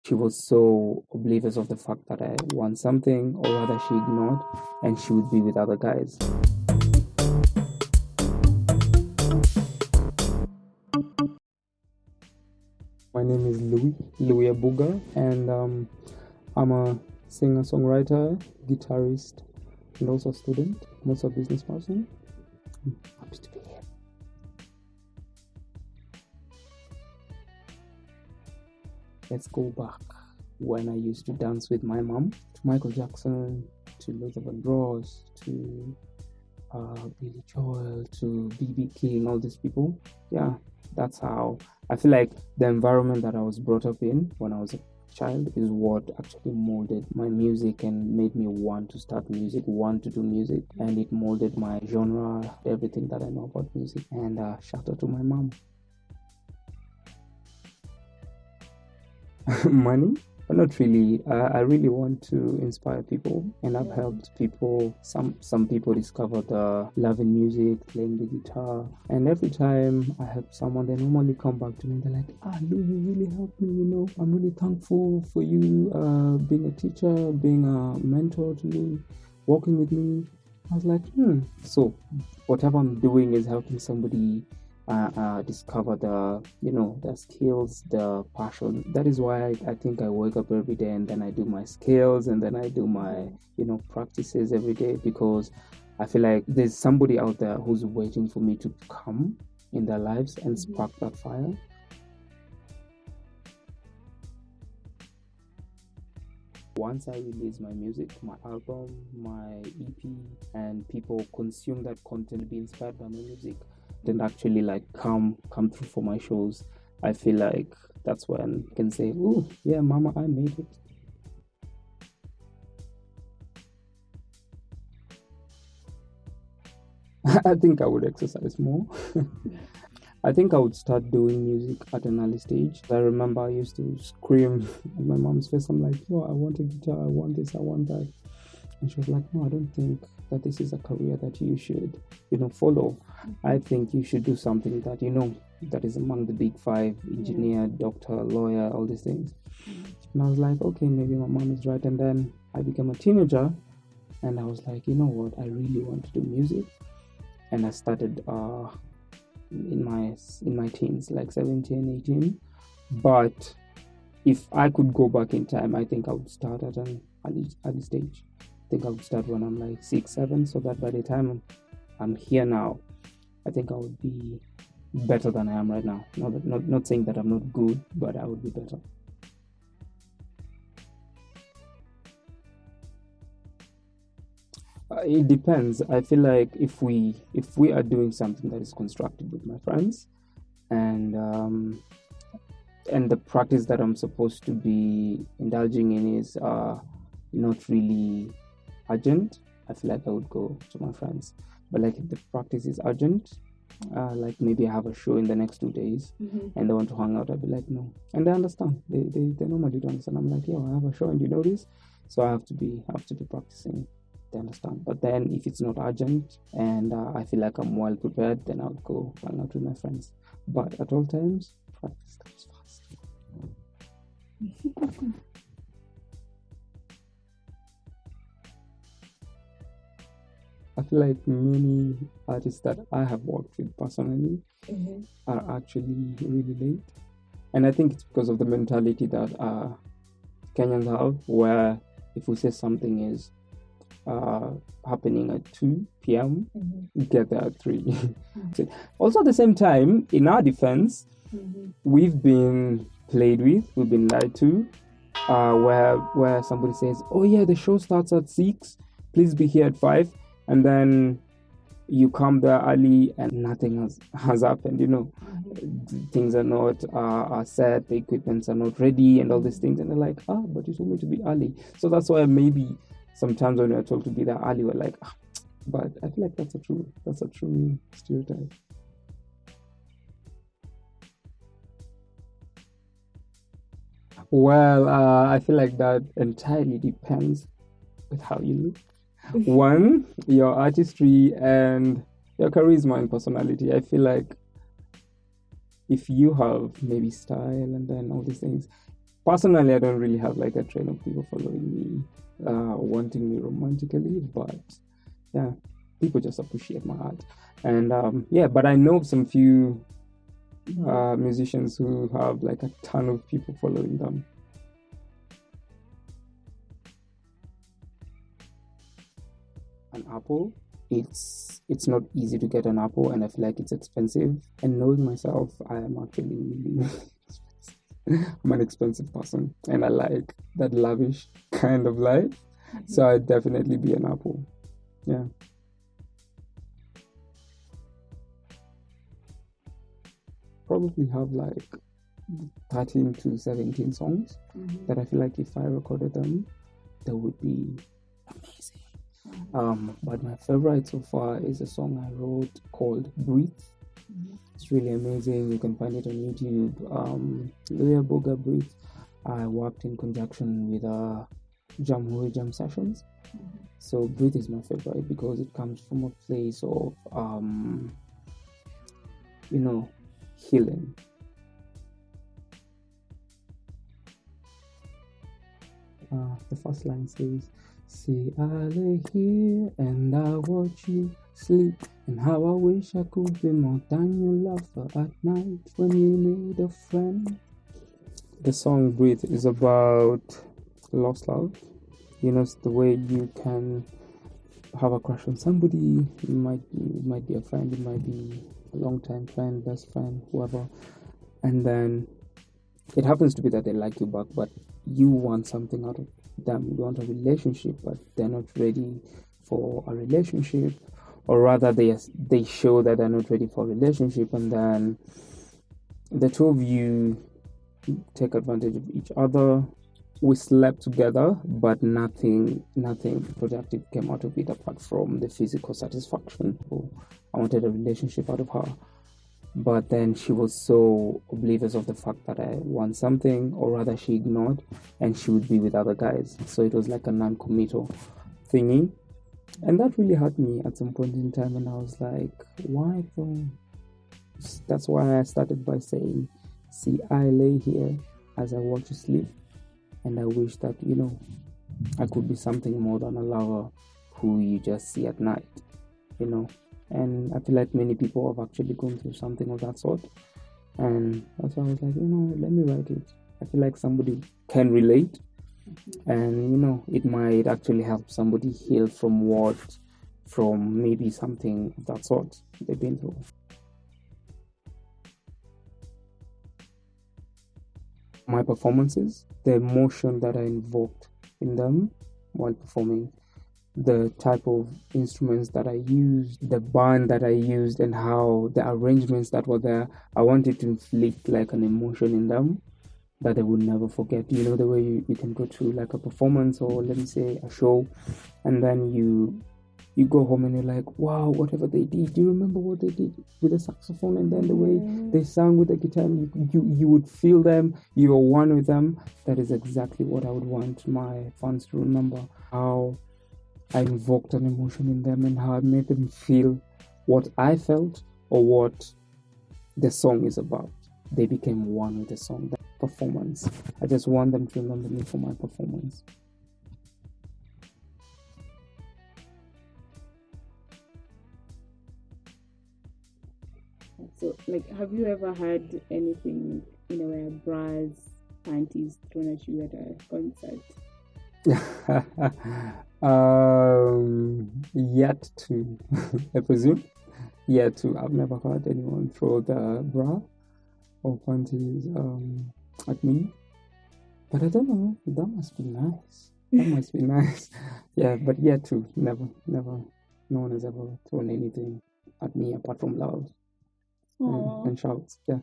She was so oblivious of the fact that I want something, or rather, she ignored, and she would be with other guys. My name is Louis Abuga, and I'm a singer songwriter, guitarist, and also a student, I'm also a business person. I'm happy to be here. Let's go back when I used to dance with my mom to Michael Jackson, to Luther Vandross, to Billy Joel, to BB King, all these people. Yeah, that's how I feel like the environment that I was brought up in when I was a child is what actually molded my music and made me want to start music, want to do music, and it molded my genre, everything that I know about music. And shout out to my mom. Money? But not really. I really want to inspire people, and I've helped people. Some people discover the love in music, playing the guitar, and every time I help someone, they normally come back to me. They're like, Lou, you really helped me. I'm really thankful for you being a teacher, being a mentor to me, working with me. I was like, So whatever I'm doing is helping somebody discover the skills, the passion. That is why I think I wake up every day and then I do my skills and then I do my practices every day, because I feel like there's somebody out there who's waiting for me to come in their lives and spark that fire. Once I release my music, my album, my EP, and people consume that content, be inspired by my music, then actually like come through for my shows, I feel like that's when I can say, "Oh, yeah, mama, I made it." I think I would exercise more. I think I would start doing music at an early stage. I remember I used to scream at my mom's face. I'm like, "Yo, I want a guitar, I want this, I want that." And she was like, "No, I don't think that this is a career that you should, follow. I think you should do something that, that is among the big five: engineer, doctor, lawyer, all these things." And I was like, okay, maybe my mom is right. And then I became a teenager and I was like, you know what? I really want to do music. And I started in my teens, like 17, 18. But if I could go back in time, I think I would start at an early stage. I think I would start when I'm like 6, 7, so that by the time I'm here now, I think I would be better than I am right now. Not saying that I'm not good, but I would be better. It depends. I feel like if we are doing something that is constructive with my friends, and the practice that I'm supposed to be indulging in is not really urgent, I feel like I would go to my friends. But like if the practice is urgent, like maybe I have a show in the next 2 days and they want to hang out, I'd be like, no. And they understand. They normally do understand. I'm like, yo, I have a show and you know this. So I have to be practicing. They understand. But then if it's not urgent and I feel like I'm well prepared, then I'll go hang out with my friends. But at all times, practice comes first. I feel like many artists that I have worked with personally are actually really late. And I think it's because of the mentality that Kenyans have, where if we say something is happening at 2 p.m., get there at 3. Also, at the same time, in our defense, we've been played with, we've been lied to, where somebody says, "Oh yeah, the show starts at 6. Please be here at 5," and then you come there early and nothing has happened. Things are not are set, the equipments are not ready, and all these things, and they're like, but you told me to be early. So that's why maybe sometimes when we're told to be there early, we're like, but I feel like that's a true stereotype. Well, I feel like that entirely depends with how you look. One, your artistry and your charisma and personality. I feel like if you have maybe style and then all these things, Personally, I don't really have like a train of people following me, wanting me romantically, but yeah, people just appreciate my art. And yeah, but I know some few musicians who have like a ton of people following them. An apple, it's not easy to get an apple, and I feel like it's expensive. And knowing myself, I am actually really I'm an expensive person, and I like that lavish kind of life. So I'd definitely be an apple. Yeah. Probably have like 13 to 17 songs that I feel like if I recorded them, that would be amazing. But my favorite so far is a song I wrote called Breathe. It's really amazing. You can find it on YouTube. Louis Abuga Breathe. I worked in conjunction with Jamhuri Sessions. So Breathe is my favorite because it comes from a place of healing. The first line says, "See, I lay here and I watch you sleep, and how I wish I could be more than your lover at night when you need a friend." The song Breathe is about lost love. It's the way you can have a crush on somebody. It might be a friend, it might be a long-time friend, best friend, whoever, and then it happens to be that they like you back, but you want something out of them. You want a relationship, but they're not ready for a relationship, or rather, they show that they're not ready for a relationship, and then the two of you take advantage of each other. We slept together, but nothing productive came out of it apart from the physical satisfaction. I wanted a relationship out of her, but then she was so oblivious of the fact that I want something, or rather she ignored, and she would be with other guys. So it was like a non-committal thingy, and that really hurt me at some point in time, and I was like, why though? That's why I started by saying, "See, I lay here as I watch you sleep, and I wish that I could be something more than a lover who you just see at night." And I feel like many people have actually gone through something of that sort, and that's why I was like, let me write it. I feel like somebody can relate, and it might actually help somebody heal from maybe something of that sort they've been through. My performances, the emotion that I invoked in them while performing, the type of instruments that I used, the band that I used, and how the arrangements that were there, I wanted to inflict like an emotion in them that they would never forget. The way you can go to like a performance, or let me say a show, and then you go home and you're like, wow, whatever they did, do you remember what they did with the saxophone, and then the way they sang with the guitar, and you would feel them, you were one with them. That is exactly what I would want my fans to remember, how I invoked an emotion in them and how I made them feel what I felt or what the song is about. They became one with the song, that performance. I just want them to remember me for my performance. So, have you ever had anything, where bras, panties thrown at you at a concert? Yet to, I presume. Yet to. I've never heard anyone throw the bra or panties at me. But I don't know. That must be nice. That must be nice. Yeah, but yet to. Never. No one has ever thrown anything at me apart from love and shouts. Yeah.